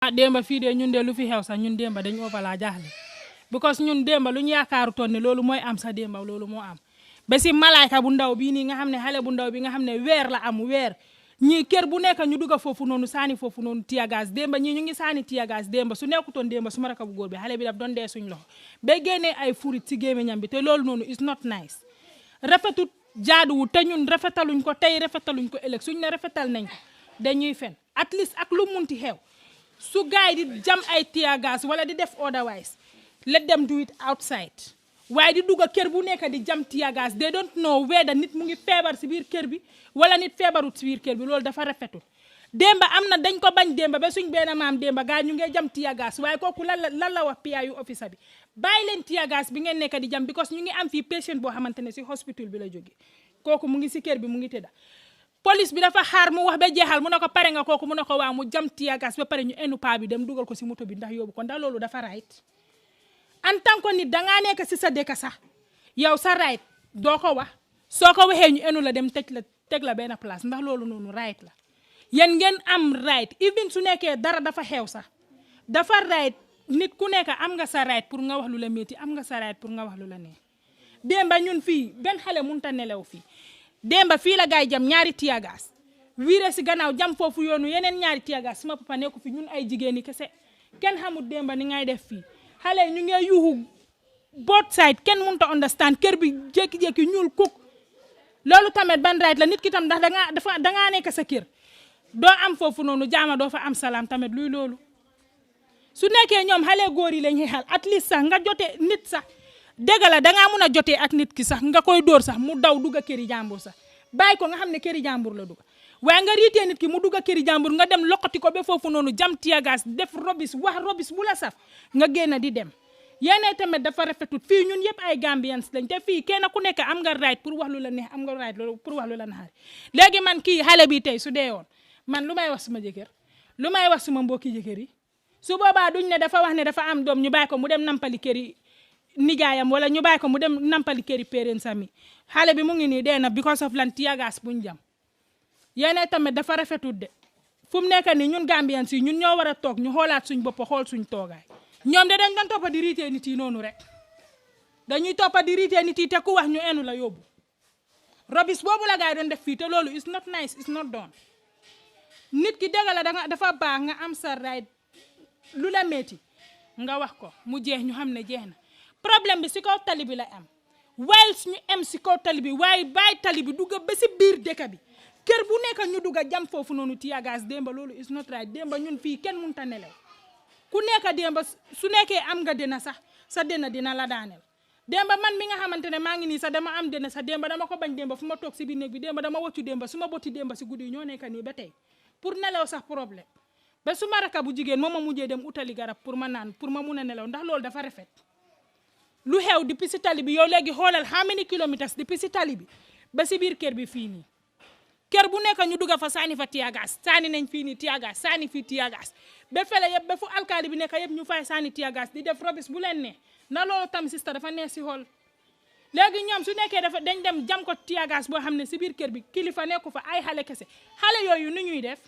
Demba fii de ñun de lu fi xew sax ñun demba dañu opala jaaxle because ñun demba lu ñu yaakaaru toon ne loolu mooy am sax demba loolu moo am ba si malaayka bu ndaw bii nii nga xam ne xale bu ndaw bi nga xam ne weer la am weer ñii kër bu nekk ñu dugga foofu noonu saani foofu noonu tiyagas demba ñii ñu ngi saani tiyagas demba su nekkutoon demba su ma raka bu góor bi xale bi daf doon dee suñ loxo ba génnee ay furit si gémmiñam bi te loolu noonu is not nice rafetut jaaduwul te ñun rafetaluñ ko tey rafetaluñ ko ëllëg suñ ne rafetal nañ ko dañuy fen at least ak lu munti xew su gaay di jam ay tiyagas wala di def otherwise let them do it outside waaye di dugg kër bu nekk di jam tiyagas they don't know whether nit mu ngi feebar si biir kër bi wala nit feebarut si biir kër bi loolu dafa rafetul demba am na dañ ko bañ demba ba suñ benn maam demba gaay ñu ngi jam tiyagas waaye kooku lan la wax PIU officer bi bàyyi leen tiyagas bi ngeen nekk di jam because ñu ngi am fii patient boo xamante ne si hospital bi la jóge kooku mu ngi si kër bi mu ngi tëdda police bi dafa xaar mu wax ba jeexal mu ne ko pare nga kooku mu ne ko waa mu jam tiyagas ba pare ñu enu paa bi dem dugal ko si moto bi ndax yóbbu ko ndax loolu dafa right en tant que nit dangaa nekk si sa dëkk sax yow sa right doo ko wax soo ko waxee ñu enu la dem teg la benn place ndax loolu noonu right la yéen ngeen am right even su nekkee dara dafa xew sax dafa right nit ku nekk am nga sa right pour nga wax lu la métti am nga sa right pour nga wax lu la neex demba ñun fii benn xale mënut a nelew fii demba fii la gaay jam ñaari tiyagas wiire si gannaaw jam foofu yoonu yeneen ñaari tiyagas suma papa nekku fi ñun ay jigéen ñi kese kenn xamul demba ni ngay def fii xale ñu ngi yuuxu both side kenn mënut a understand kër bi jékki-jékki ñuul kuk loolu tamit ban right la nit ki tam ndax dangaa nekk sa kër doo am foofu noonu jaama doo fa am salaam tamit luy loolu su nekkee ñoom xale góor yi lañ xeexal at least sax nga jotee nit sax dégg la dangaa mun a jotee ak nit ki sax nga koy dóor sax mu daw dugga këri jàmbur sax bàyyi ko nga xam ne këri jàmbur la dugga waaye nga riitee nit ki mu dugga këri jàmbur nga dem loqati ko ba foofu noonu jam tiyagas def robis wax robis bu la saf nga génn di dem yéen tamit dafa rafetut fii ñun yëpp ay Gambians lañ te fii kenn ku nekk am nga right pour wax lu la neex am nga right pour wax lu la naxari léegi man kii xale bi tey su dee woon man lu may wax suma jëkkër lu may wax suma mbokki jëkkër yi su boobaa duñ ne dafa wax ne dafa am doom ñu bàyyi ko mu dem nampali këri nijaayam wala ñu bàyyi ko mu dem nampali këri parents sami xale bi mu ngi nii dee na because of lan tiyagas buñ jam yéen tamit dafa rafetut de fu mu nekk nii ñun Gambians yi ñun ñoo war a toog ñu xoolaat suñ bopp xool suñ toogaay ñoom de dañ doon toppa di riitee nit yi noonu rek dañuy toppa di riitee nit yi te ku wax ñu enu la yóbbu robis boobu la gaay doon def fii te loolu is not nice is not done nit ki dëgg la dafa baax nga am sa right lu la metti nga wax ko mu jeex ñu xam ne jeex na problème bi si kaw tali bi la am waaye ñu am si kaw tali bi waaye bàyyi tali bi dugga ba si biir dëkk bi kër bu nekk ñu dugga jam foofu noonu tiyagas demba loolu is not right demba ñun fii kenn mënut a nelew ku nekk demba su nekkee am nga dina sax sa dina dina la daaneel demba man mi nga xamante ne maa ngi nii sax dama am dina sax demba dama ko bañ demba fu ma toog si biir néeg bi demba dama woccu demba su ma botti demba si guddi ñoo nekk nii ba tey pour nelew sax problème ba su ma raka bu jigéen moom ma mujjee dem utali garab pour ma naan pour ma mun a nelaw ndax loolu dafa rafet lu xew depuis si tali bi yow léegi xoolal how many kilometers depuis si tali bi ba si biir kër bi fii nii kër bu nekk ñu dugga fa saani fa tiyagas saani nañ fii nii tiyagas saani fii tiyagas ba fele yëpp ba fu alkaali bi nekk yëpp ñu fay saani tiyagas di def robis bu leen ne na loolu tam sista dafa neex si xool léegi ñoom su nekkee dafa dañ dem jam ko tiyagas boo xam ne si biir kër bi kilifa nekku fa ay xale kese xale yooyu nu ñuy def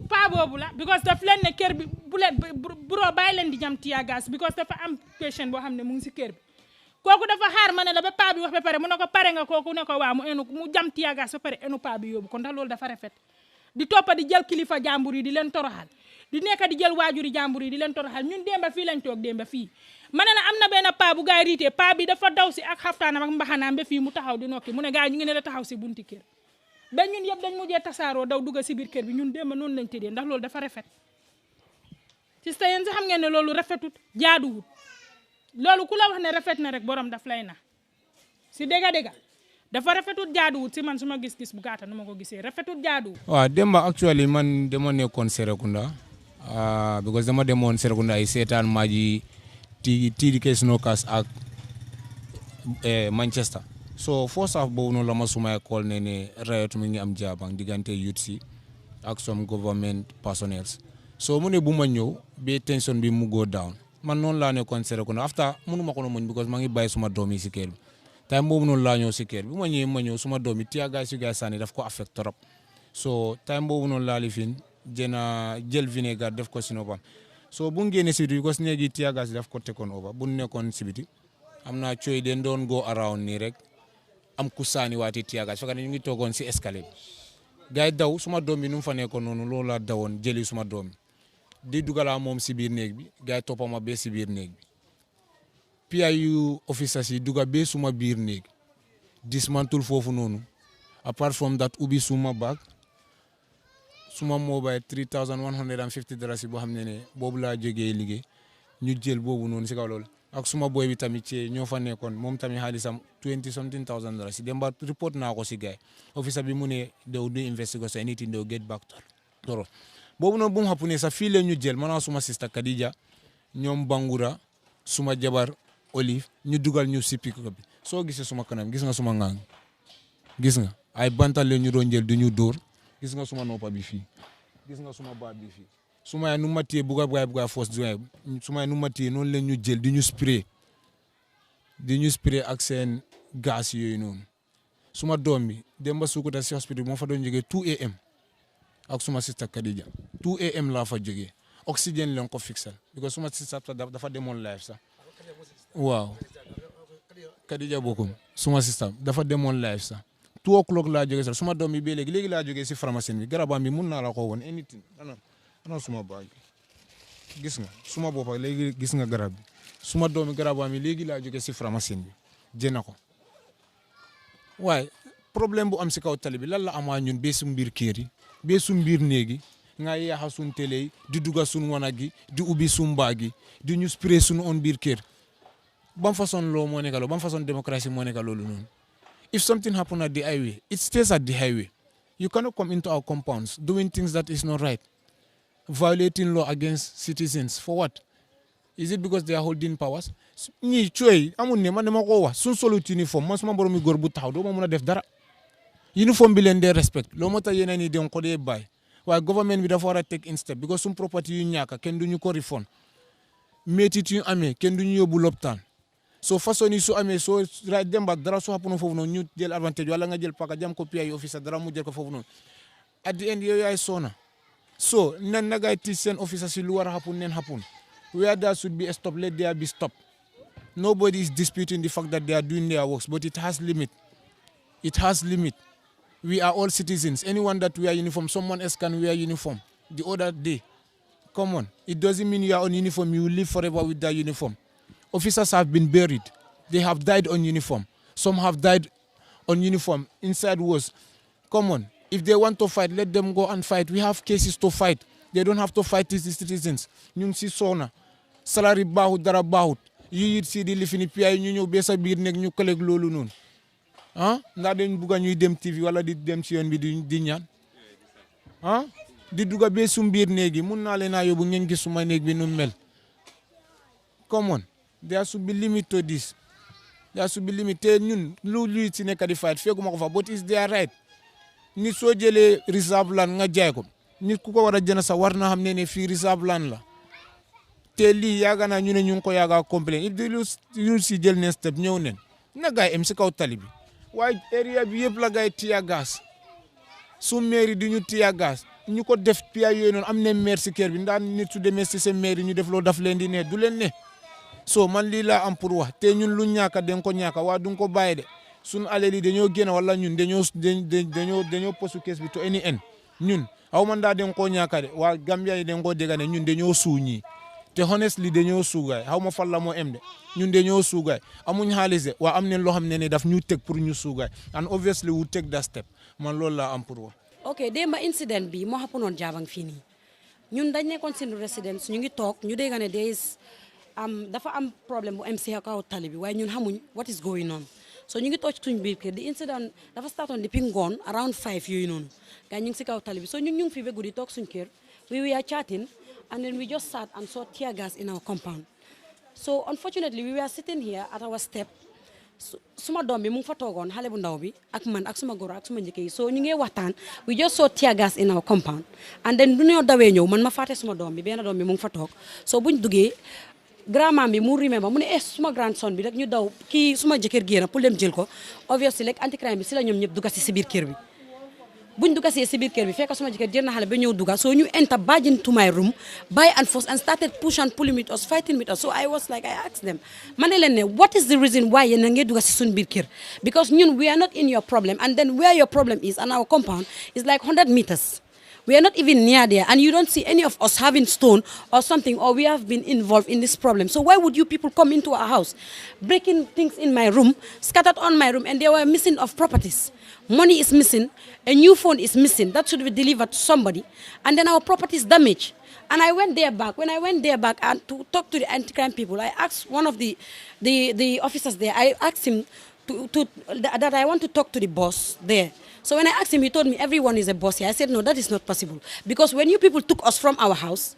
paa boobu la because daf leen ne kër bi bu leen buroo bàyyi leen di jam tiyagas because dafa am patient boo xam ne mu ngi si kër bi kooku dafa xaar ma ne la ba paa bi wax ba pare mu ne ko pare nga kooku ne ko waa mu jam tiyagas ba pare enu paa bi yóbbu ko ndax loolu dafa rafet di toppa di jël kilifa jàmbur yi di leen toroxal di nekk di jël waajuri jàmbur yi di leen toroxal ñun demba fii lañ toog demba fii ma ne la am na benn paa bu gaay riitee paa bi dafa daw si ak xaftaanam ak mbaxanaam ba fii mu taxaw di nokki mu ne gaay ñu ngi ne la taxaw si bunti kër ba ñun yëpp dañ mujjee tasaaroo daw dugga si biir kër bi ñun demba noonu lañ tëddee ndax loolu dafa rafet ci sa yéen si xam ngeen ne loolu rafetut jaaduwut loolu ku la wax ne rafet na rek borom daf lay na si dégga dafa rafetut jaaduwut si man suma gis-gis bu gàtta nu ma ko gisee rafetut jaaduwut waaw demba actually man dama nekkoon Serekunda because dama demoon Serekunda ay seetaan maaji TDK Snoockers ak Manchester so first half boobu noonu la ma sumay call ne riot mi ngi am Jabang diggante youth si ak some government personnels so mu ne bu ma ñëw ba tension bi mu go down man noonu laa nekkoon Serekunda after mënuma ko muñ because maa ngi bàyyi suma doom yi si kër bi time boobu noonu laa ñëw si kër bi ma ñëw suma doom yi tiya gaay si gaay sànni daf ko affect trop so time boobu noonu laa lifin jël vinaigre def ko si noppam so bu ngeen si biti because néegi tiya gaay si daf ko tekkoon over bu nekkoon si biti am naa cooy den doon go around nii rek am ku sànni waati tiya gaay fekk ñu ngi toogoon si escalier bi gaay daw suma doom bi nu mu fa nekkoon noonu loolu laa dawoon jëli suma doom di dugalaa moom si biir néeg bi gaay toppama bee si biir néeg bi PIU officers yi duga bee suma biir néeg dismantle foofu noonu apart from that ubbi suma bag suma mobile $3,150 yi boo xam ne boobu laa jógee liggéey ñu jël boobu noonu si kaw loolu ak suma boy bi tamit ci ñoo fa nekkoon moom tamit xaalisam $20,000 dem ba report naa ko si gaay officer bi mu ne they will do investigation anything they will get back to boobu noonu bu mu xapu ne sax fii la ñu jël maanaam suma sister Khadija ñoom Bangura suma jabar Olive ñu dugal ñu si pick-up bi soo gisee suma kanam gis nga suma ngang gis nga ay bantal leen ñu doon jël du ñu dóor gis nga suma noppa bi fii gis nga suma baat bi fii suma yaay nu ma téye buga force suma yaay nu ma téye noonu leen ñu jël di ñu spray ak seen gaz yooyu noonu suma doom bi dem ba Sukuta si hospital moo fa doon jógee 2 am ak suma sister Khadija 2 am laa fa jógee oxygène leen ko fixal because suma sister dafa demoon live sax waaw Khadija Bokum suma sister dafa demoon live sax 2 o'clock laa jógee sax suma doom bi ba léegi laa jógee si pharmacie bi garabam bi mun naa la ko woon anything ana suma baag gis nga suma boppa léegi gis nga garab bi suma doomi garabam bi léegi laa jógee si pharmacie bi jëna ko waaye problème bu am si kaw tali bi lan la amaa ñun bee su mbir kër yi bee su mbir néegi nga yaaxa sun télé yi di duga sun wanag gi di ubbi sun baag gi di ñu spray sun on biir kër ban façon loo moo nekk loolu ban façon démocratie moo nekk loolu noonu if something happen at the highway it stays at the highway you cannot come into our compounds doing things that is not right violating law against citizens for what is it because they are holding powers ñii cooy amul ne man dama ko wax suñ solut uniforme man suma borom mi góor bu taxaw doo ma mun a def dara uniforme bi leen dee respect loo moo tax yeneen yi den ko dee bàyyi waaye government bi dafa war a take in step because suñ property yu ñàkk kenn duñu ko refund métit yu amee kenn duñu yóbbu lopitaan so façon yi su amee soo dem ba dara soo xapoon foofu noonu ñu jël avantage wala nga jël paka jam ko PIU officer dara mu jël ko foofu noonu at the end yow yaay soona so nan nagay teach seen officer si lu war a happen nen happen where there should be a stop let there be stop nobody is disputing the fact that they are doing their works but it has limit we are all citizens anyone that wear uniform someone else can wear uniform the other day come on it doesn't mean you are on uniform you will live forever with that uniform officers have been buried they have died on uniform some have died on uniform inside wars come on if they want to fight let them go and fight we have cases to fight they don't have to fight these citizens ñun si soona salary baaxut dara baaxut yu yit si di lifini PIU ñu ñëw bee sa biir nekk ñu collègue loolu noonu ndax dañ bugga ñuy dem TV wala di dem ci yoon bi di ñaan di dugga bee sum biir néegi mun naa leen a yóbbu ngeen gis suma néeg bi nu mel come on there should be limit to this there should be limit te ñun lu ci nekk di fight feeguma ko fa but is their right nit soo jëlee reserve land nga jaay ko nit ku ko war a jënd sax war na xam ne fii reserve land la te lii yaaga naa ñu ne ñu ngi ko yaaga complain if di lu si jël ne step ñëw nen na gaay em si kaw tali bi waaye area bi yëpp la gaay tiya gas su mairie di ñu tiya gas ñu ko def PIU yooyu noonu am ne maire si kër bi ndax nit su demee si seen mairie ñu def loo daf leen di ne du leen ne so man lii laa am pour wax te ñun lu ñàkk den ko ñàkk waa du ko bàyyi de suñu alal yi dañoo génn wala ñun dañoo posu kees bi to any end ñun aw man daa den koo ñàkk de waa Gambia yi den koo dégg ne ñun dañoo suuñi te honestly dañoo suugaay xaw ma fan la moo em de ñun dañoo suugaay amuñ xaalis de waa am neen loo xam ne daf ñu teg pour ñu suugaay and obviously we take that step man loolu laa am pour wax. ok démba incident bi moo xapu noon Jabang fii nii ñun dañ nekkoon seen résidence ñu ngi toog ñu dégg ne dafa am problème bu am si kaw tali bi waaye ñun xamuñ what is going on so ñu ngi toog suñ biir kër di incident dafa startoon depuis ngoon around 5 yooyu noonu gars ñu ngi si kaw tali bi so ñun ñu ngi fi ba guddi toog suñ kër we were chatting and then we just sat and saw tear gas in our compound so unfortunately we were sitting here at our step suma doom bi mu ngi fa toogoon xale bu ndaw bi ak man ak suma góor ak suma njëkk yi so ñu ngi waxtaan we just saw tear gas in our compound and then du ñoo dawee ñëw man ma fàtte suma doom bi benn doom bi mu ngi fa toog so buñ duggee grandma bi mu remember mu ne suma grandson bi rek ñu daw kii suma jëkkër génn pour dem jël ko obviously rek anti crime bi si la ñoom ñëpp dugga si biir kër bi buñ dugga si biir kër bi fekk suma jëkkër jël na xale ba ñëw dugga so ñu enter back into my room by and force and started push and pulling with us fighting with us so I was like I asked them ma ne leen ne what is the reason why yéen a ngee dugga si suñ biir kër because ñun we are not in your problem and then where your problem is and our compound is like 100 meters. We are not even near there, and you don't see any of us having stone or something, or we have been involved in this problem. So why would you people come into our house, breaking things in my room, scattered on my room, and they were missing of properties. Money is missing, a new phone is missing, that should be delivered to somebody, and then our property is damaged. And I went there back. When I went there back and to talk to the anti-crime people, I asked one of the officers there, I asked him that I want to talk to the boss there. So when I asked him, he told me everyone is a boss here. I said, no, that is not possible. Because when you people took us from our house,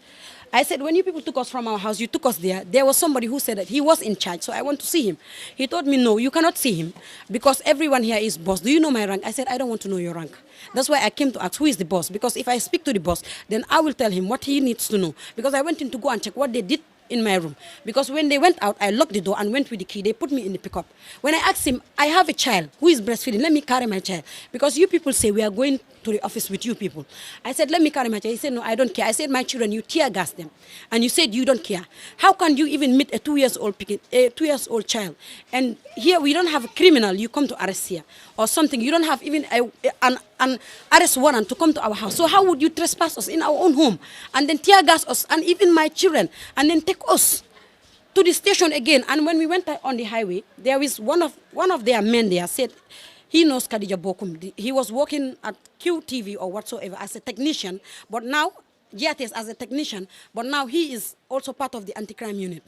I said, when you people took us from our house, you took us there. There was somebody who said that he was in charge, so I want to see him. He told me, no, you cannot see him because everyone here is boss. Do you know my rank? I said, I don't want to know your rank. That's why I came to ask, who is the boss? Because if I speak to the boss, then I will tell him what he needs to know. Because I went in to go and check what they did in my room. Because when they went out, I locked the door and went with the key. They put me in the pickup. When I asked him, I have a child who is breastfeeding. Let me carry my child. Because you people say we are going to the office with you people. I said, let me carry my child. He said, no, I don't care. I said, my children, you tear gas them. And you said you don't care. How can you even meet a 2-year-old child? And here we don't have a criminal. You come to arrest here or something. You don't have even an arrest warrant to come to our house. So how would you trespass us in our own home and then tear gas us and even my children and then take us to the station again? And when we went on the highway, there is one of their men there said he knows Khadija Bokum. He was working at QTV or whatsoever as a technician, but now GRTS as a technician, but now he is also part of the anti-crime unit.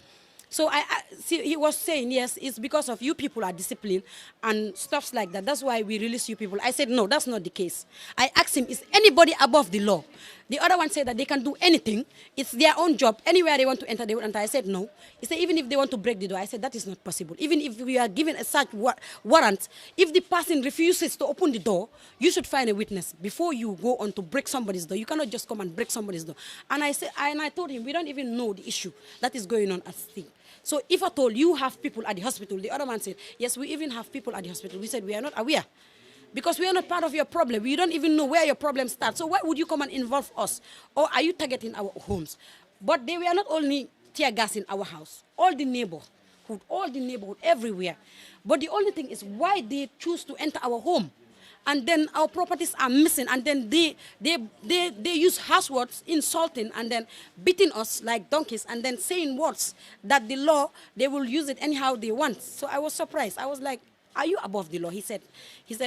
So I see he was saying, yes, it's because of you people are disciplined and stuff like that. That's why we release you people. I said, no, that's not the case. I asked him, is anybody above the law? The other one said that they can do anything. It's their own job. Anywhere they want to enter, they will enter. I said, no. He said, even if they want to break the door, I said, that is not possible. Even if we are given a search warrant, if the person refuses to open the door, you should find a witness before you go on to break somebody's door. You cannot just come and break somebody's door. And I told him, we don't even know the issue that is going on at stake. So if at all you have people at the hospital, the other man said, yes, we even have people at the hospital. We said, we are not aware. Because we are not part of your problem. We don't even know where your problem starts. So why would you come and involve us? Or are you targeting our homes? But they were not only tear gas in our house. All the neighborhood, everywhere. But the only thing is why they choose to enter our home. And then our properties are missing. And then they use harsh words, insulting, and then beating us like donkeys, and then saying words that the law, they will use it anyhow they want. So I was surprised. I was like, are you above the law? He said,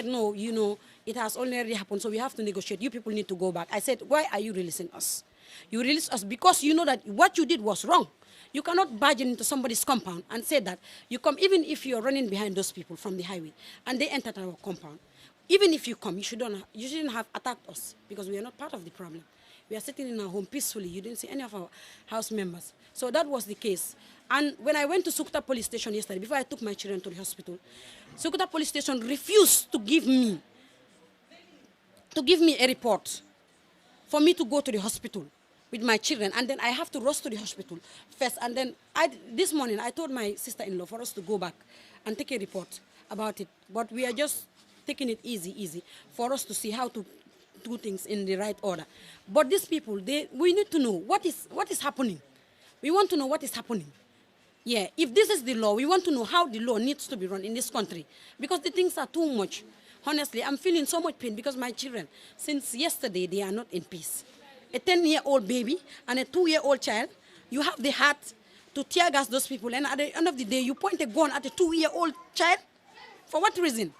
no, you know, it has already happened, so we have to negotiate. You people need to go back. I said, why are you releasing us? You release us because you know that what you did was wrong. You cannot barge into somebody's compound and say that you come, even if you're running behind those people from the highway, and they entered our compound. Even if you come, you shouldn't have attacked us because we are not part of the problem. We are sitting in our home peacefully. You didn't see any of our house members. So that was the case. And when I went to Sukuta police station yesterday, before I took my children to the hospital, Sukuta police station refused to give me a report for me to go to the hospital with my children. And then I have to rush to the hospital first. And then this morning, I told my sister-in-law for us to go back and take a report about it. But we are just taking it easy for us to see how to do things in the right order. But these people, we need to know what is happening. We want to know what is happening. Yeah, if this is the law, we want to know how the law needs to be run in this country. Because the things are too much. Honestly, I'm feeling so much pain because my children, since yesterday, they are not in peace. A 10-year-old baby and a 2-year-old child, you have the heart to tear gas those people. And at the end of the day, you point a gun at a 2-year-old child? For what reason?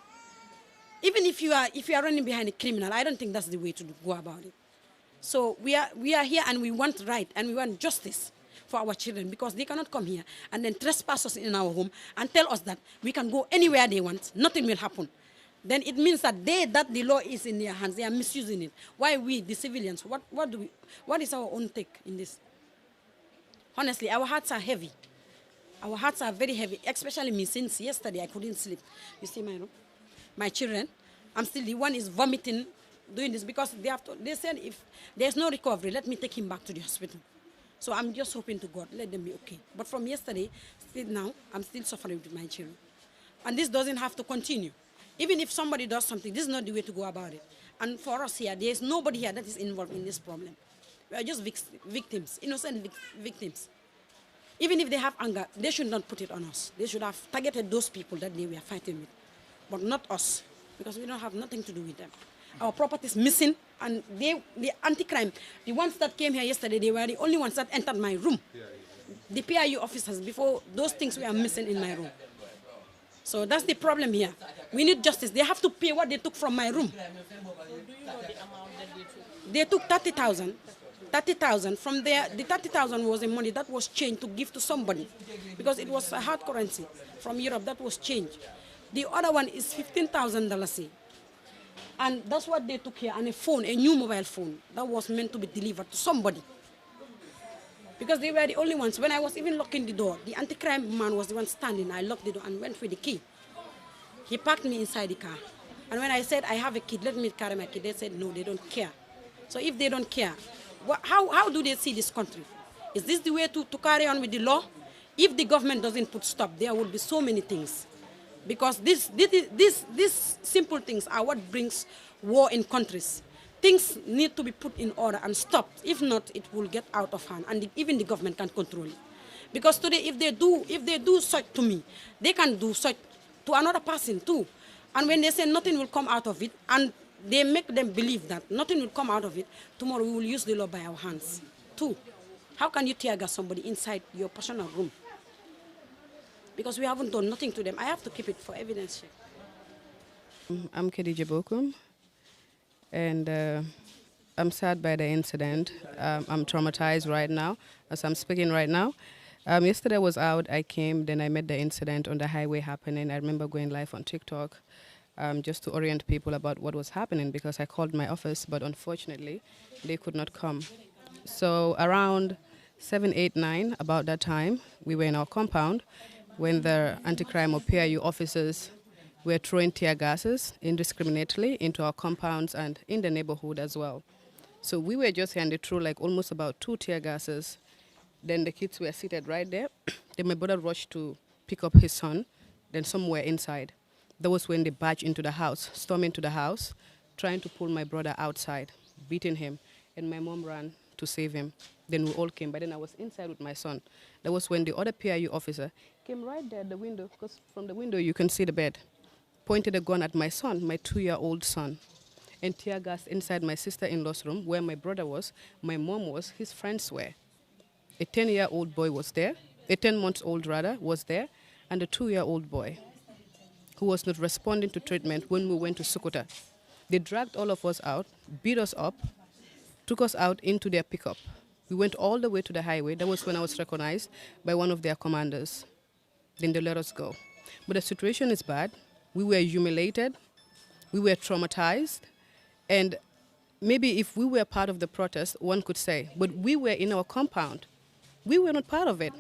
Even if you are running behind a criminal, I don't think that's the way to go about it. So we are here and we want right and we want justice for our children because they cannot come here and then trespass us in our home and tell us that we can go anywhere they want, nothing will happen. Then it means that the law is in their hands, they are misusing it. Why we, the civilians, what is our own take in this? Honestly, our hearts are heavy. Our hearts are very heavy, especially me. Since yesterday, I couldn't sleep. You see my room? My children, I'm still, the one is vomiting, doing this because they said if there's no recovery, let me take him back to the hospital. So I'm just hoping to God, let them be okay. But from yesterday, still now, I'm still suffering with my children. And this doesn't have to continue. Even if somebody does something, this is not the way to go about it. And for us here, there's nobody here that is involved in this problem. We are just victims, innocent victims. Even if they have anger, they should not put it on us. They should have targeted those people that they were fighting with, but not us, because we don't have nothing to do with them. Our property is missing, and the anti-crime, the ones that came here yesterday, they were the only ones that entered my room. The PIU officers, before those things were missing in my room. So that's the problem here. We need justice. They have to pay what they took from my room. They took 30,000. 30,000 from there. The 30,000 was the money that was changed to give to somebody, because it was a hard currency from Europe that was changed. The other one is $15,000, and that's what they took here, and a phone, a new mobile phone that was meant to be delivered to somebody, because they were the only ones. When I was even locking the door, the anti-crime man was the one standing. I locked the door and went for the key. He parked me inside the car, and when I said I have a kid, let me carry my kid, they said no, they don't care. So if they don't care, how do they see this country? Is this the way to carry on with the law? If the government doesn't put stop, there will be so many things. Because these simple things are what brings war in countries. Things need to be put in order and stopped. If not, it will get out of hand, and even the government can't control it. Because today, if they do such to me, they can do such to another person too. And when they say nothing will come out of it, and they make them believe that nothing will come out of it, tomorrow we will use the law by our hands too. How can you tear gas somebody inside your personal room? Because we haven't done nothing to them. I have to keep it for evidence. I'm Khadija Bokum, and I'm sad by the incident. I'm traumatized right now, as I'm speaking right now. Yesterday I was out, I came, then I met the incident on the highway happening. I remember going live on TikTok just to orient people about what was happening, because I called my office, but unfortunately they could not come. So around 7, 8, 9, about that time, we were in our compound when the anti-crime or PIU officers were throwing tear gases indiscriminately into our compounds and in the neighborhood as well. So we were just handed through like almost about 2 tear gases. Then the kids were seated right there. Then my brother rushed to pick up his son. Then some were inside. That was when they barged into the house, stormed into the house, trying to pull my brother outside, beating him. And my mom ran to save him. Then we all came. But then I was inside with my son. That was when the other PIU officer came right there at the window, because from the window you can see the bed, pointed a gun at my son, my 2-year-old son, and tear gas inside my sister-in-law's room, where my brother was, my mom was, his friends were. A 10-year-old boy was there, a 10-month-old rather was there, and a 2-year-old boy who was not responding to treatment when we went to Sukuta. They dragged all of us out, beat us up, took us out into their pickup. We went all the way to the highway. That was when I was recognized by one of their commanders. Then they let us go. But the situation is bad. We were humiliated. We were traumatized. And maybe if we were part of the protest, one could say, but we were in our compound. We were not part of it.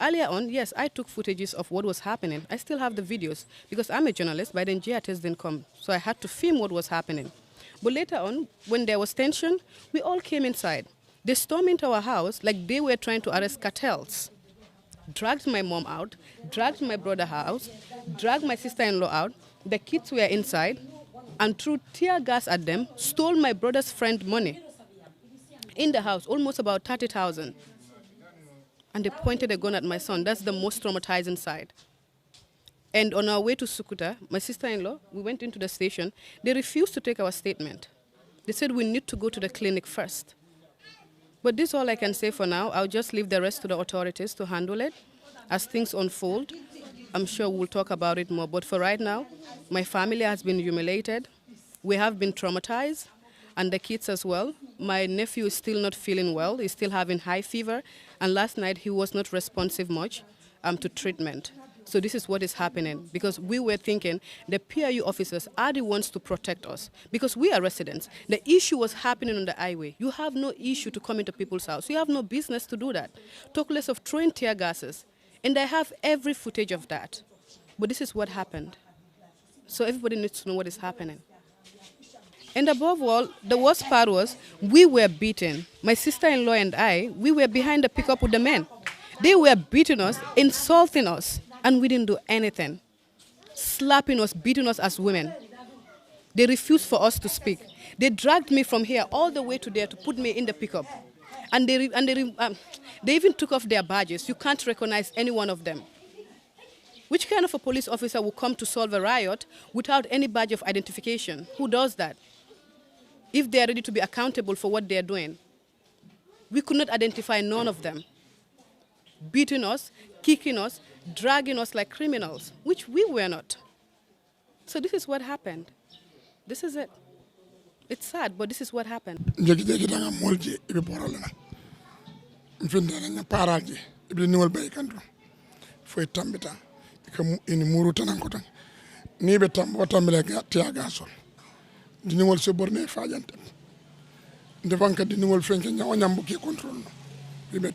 Earlier on, yes, I took footages of what was happening. I still have the videos because I'm a journalist, but then GRTS didn't come. So I had to film what was happening. But later on, when there was tension, we all came inside. They stormed into our house like they were trying to arrest cartels. Dragged my mom out, dragged my brother out, dragged my sister-in-law out. The kids were inside and threw tear gas at them, stole my brother's friend money in the house, almost about 30,000. And they pointed a gun at my son. That's the most traumatizing side. And on our way to Sukuta, my sister-in-law, we went into the station. They refused to take our statement. They said we need to go to the clinic first. But this is all I can say for now. I'll just leave the rest to the authorities to handle it. As things unfold, I'm sure we'll talk about it more. But for right now, my family has been humiliated. We have been traumatized, and the kids as well. My nephew is still not feeling well. He's still having high fever. And last night, he was not responsive much to treatment. So this is what is happening, because we were thinking the PIU officers are the ones to protect us, because we are residents. The issue was happening on the highway. You have no issue to come into people's house. You have no business to do that. Talk less of throwing tear gases. And I have every footage of that. But this is what happened. So everybody needs to know what is happening. And above all, the worst part was we were beaten. My sister-in-law and I, we were behind the pickup with the men. They were beating us, insulting us, and we didn't do anything. Slapping us, beating us as women. They refused for us to speak. They dragged me from here all the way to there to put me in the pickup. And they even took off their badges. You can't recognize any one of them. Which kind of a police officer will come to solve a riot without any badge of identification? Who does that? If they are ready to be accountable for what they are doing. We could not identify none of them. Beating us, kicking us, dragging us like criminals, which we were not. So this is what happened. This is it. It's sad, but this is what happened. Diniwol se borne fajante defanka diniwol fenke nyambu ke control ibe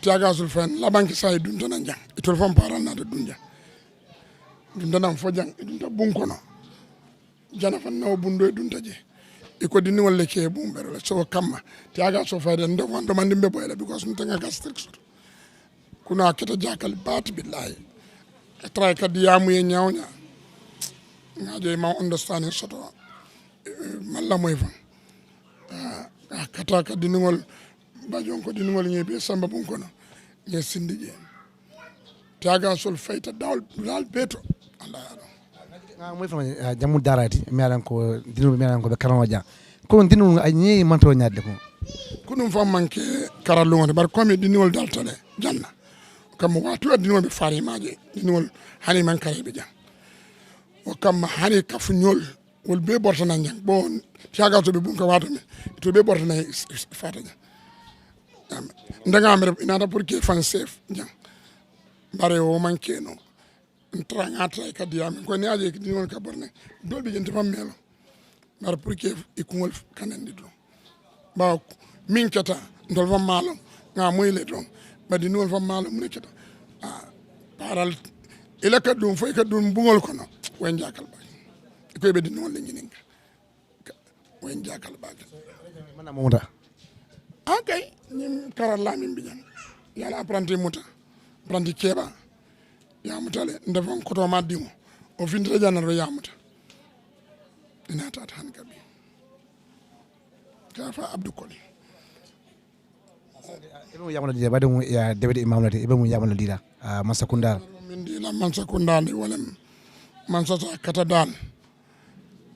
tiaga sul fen la banque say dun tan jang itol fam paral na dunja dun tan fo jang dun ta bun kono jana fan no bundo dun taje iko diniwol le ke bumbero la so kamma tiaga so fayde ndo wando mandi be boyla because ntenga gastrix kuna keta jakal bat billahi try ka diamu ye nyawnya ngaje ma understanding soto malla moy fa kata ka diningol bajon ko diningol ngebe samba bun kono ye sindije taga sol fayta dal beto Allah nga moy fa jamu darati mi alan ko dinu mi alan ko be karama ja ko dinu ay ñi manto ñadde ko kunum fa manke karalo ngon bar ko mi diningol dal tale janna kam watu diningol be fari maje diningol hani man kare be jang o kam hani kafuñol wol be bortana ñang bon tiaga to be bunka wato me to be bortana fata ñang ndaga am inata pour que fan safe ñang bare o manke no tranga tray ka diam ko ne aje di won ka borne dol bi jenti fam melo bare pour que ikungol kanandi do ba min kata ndol fam malo nga moyle do ba di nol fam malo mun kata paral ila ka dum fay ka dum bungol kono wen jakal ba ko be di non la ñinin wen jakal ba mana muta okay ñim karal la min bijan yala apprenti muta apprenti keba ya mutale ndefon koto ma dimo o findira janaro ya muta ina ta tan gabi kafa abdou koli ebe yamala dira badum ya debede imamlati ebe mu yamala dira masakunda min dila masakunda ni wala mansata kata dal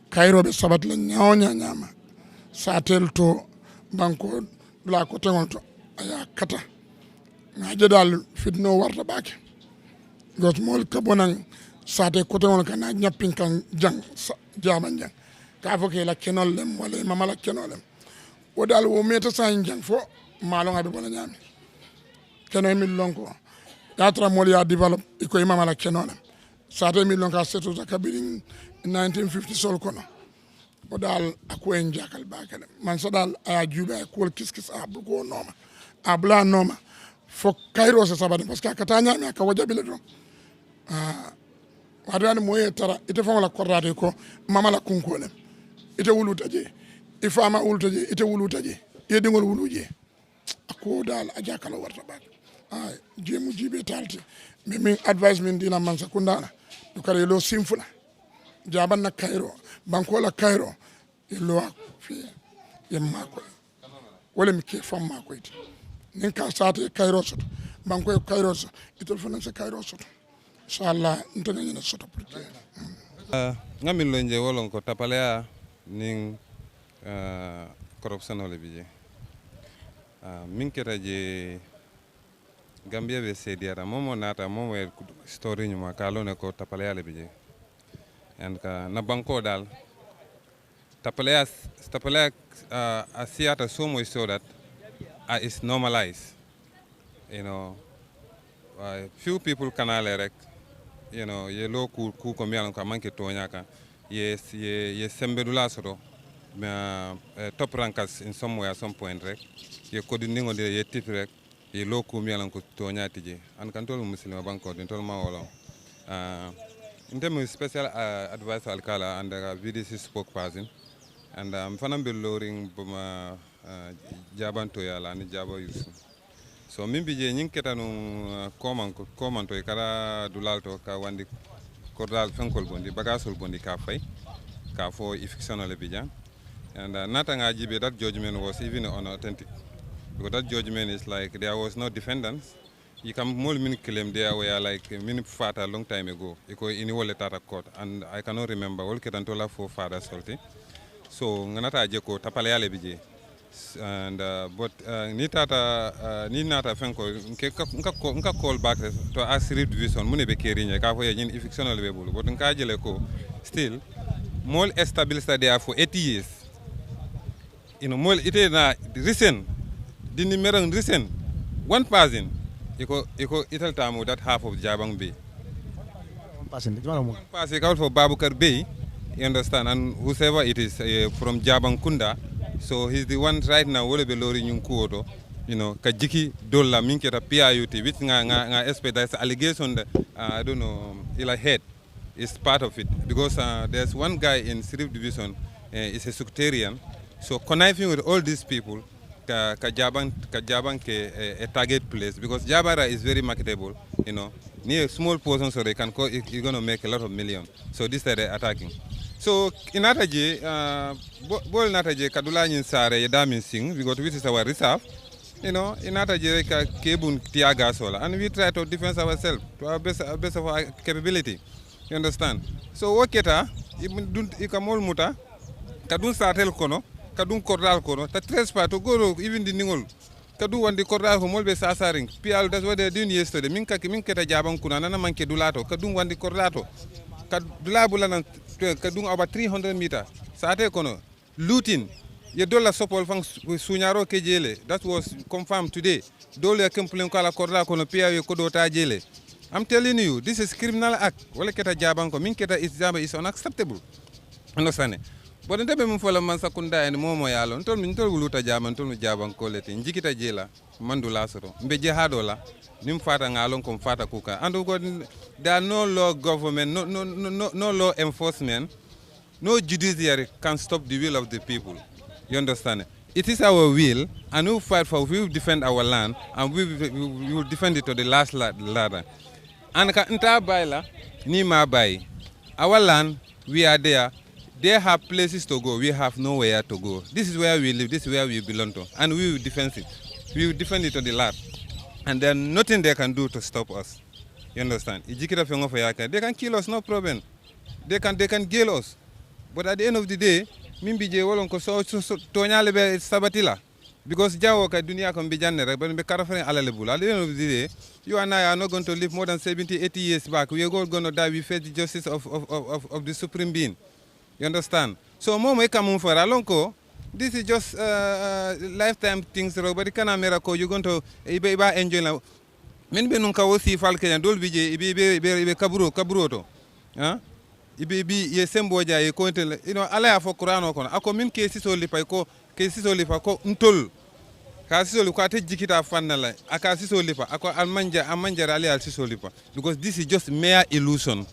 kayrobe sabat la nyawnya nyama satel to banko la ko tengol to aya kata ngaje dal fitno warta bake got mol kabonan sate ko tengol kana nyappin kan jang jaman jang ka fo ke la kenol lem wala mama la kenolem o dal wo meta sa jang fo malo ngabe bona nyami kenoy mi lonko yatra mol ya develop iko mama la kenolem sate mi lonka seto zakabiri 1950 sol kono o dal ako en jakal bakale man so dal a juba ko kiskis a bugo noma a bla noma fo kayro sa sabade parce que katanya mi ka wajabile do wadani moye tara ite fon la korrate ko mama la kunkole ite wuluta je ifama wuluta je ite wuluta je yedingol wuluje ako dal a jakala warta bak jemu jibe talti min advice min dina man sakundana do kare lo simfula jaban na kayro bankola kayro lo fi yemma ko wala mi ke fam ma ko it nin ka sate kayro soto banko kayro so itol fana se kayro soto inshallah ntana ni soto pour ngamin lo nje wolon ko tapalea nin corruption ole bije min keta je Gambia be sediara momo nata momo e story nyuma kalone ko tapalea le bije and ka na banko dal tapalea a theater so much so that it's normalized, you know. Few people can rek, you know, ye lo ku ko mi alon ka manke to nyaka ye sembedula soto top rankers in some way at some point rek ye ko dingo de ye tip rek ye lo ku mi alon ko to nyati je an kan tol muslim banko din tol ma wolo Inte special advisor alkala and VDC spokesperson. And fanam be lowering buma jaban to yala ni jabo yusu. So min bije nyin ketanu koman to kara dulal to ka wandi kordal fenkol bondi bagasol bondi ka fay ka fo fictional bijan. And nothing ajibe that judgment was even unauthentic. Because that judgment is like there was no defendants. You can more many claim there were like many fat a long time ago. Because in the tata court and I cannot remember all ketantola for fathers salty. So nganata ajeko tapale ale bije. And but ni tata ni nata fenko nka call back to ask division mune be kerinya ka fo yin fictional lebulu but nka jele ko still more established there for 80 years. You know more it is na recent dini merang recent one person iko ital tamu that half of Jabang Bay. One person out for Babukar Bay, you understand, and whoever it is from Jabang Kunda, so he's the one right now will be lowering Yunkuoto, you know, Kajiki Dola Minketa PIUT, which nga expect that's allegation that I don't know, ila head is part of it because there's one guy in Sirif Division is a sectarian, so conniving with all these people. Jabang a target place because Jabara is very marketable, you know. Near small portion so they can call you're gonna make a lot of millions. So this is the attacking. So in Nataje, Bol Nataje Kadula in Sare Damin Sing, because which is our reserve, you know, in Nataje Kebun Tiaga Sola, and we try to defend ourselves to our best of our capability. You understand? So Waketa, Ikamol Muta, Kadun Satel Kono. Kadun Koral Kono, the trespass to go even the Ningol. Kadu and the Koral who always sasaring. Pial, that's what they're doing yesterday. Minketa Jabang Kunana Manke Dulato, Kadun and the Corlato. Kadulabulan Kadun about 300 meters. Sate Kono, looting. Ye dollar support from Sunyaro Kejele. That was confirmed today. Dole complain Kala Korla Kono Pia Kodota Jele. I'm telling you, this is criminal act. Waleketa Jabanko, Minketa is unacceptable. Understand? But in the fola man sakunda and momo yalo ntol min tol wuluta jaman tol jaban koleti njikita jela mandula soro mbe jehadola nim fata ngalon kom fata kuka and there are no law government no law enforcement, no judiciary can stop the will of the people. You understand? It is our will and we fight for, we will defend our land and we will defend it to the last ladder. And ka nta baila ni ma bai. Our land, we are there. They have places to go. We have nowhere to go. This is where we live. This is where we belong to. And we will defend it. We will defend it to the last. And there's nothing they can do to stop us. You understand? They can kill us, no problem. They can kill us. But at the end of the day, Mimbije wolonko so tonyale be sabatila. Because Jawo ka dunia kan bijanne rek ben be karafere ala lebula. At the end of the day, you and I are not going to live more than 70, 80 years back. We are all going to die. We face the justice of the supreme being. You understand? So momo ekamun for alonko. This is just lifetime things. But kana miracle you're going to iba enjoy now. Men be nunka wosi falke dol bije ibe kaburo to. Huh? Ibe ye semboja ye ko you know ala for Qur'an ko ako min ke siso lipa ko ntol. Ka siso lipa te jikita fanala aka siso lipa ako almanja ali al siso lipa because this is just mere illusion.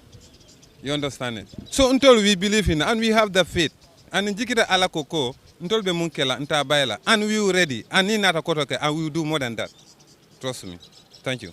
You understand it? So until we believe in and we have the faith. And in Jikita ala koko, until be munkela, nta baila, and we are ready. And in Nata Kotoke, and we will do more than that. Trust me. Thank you.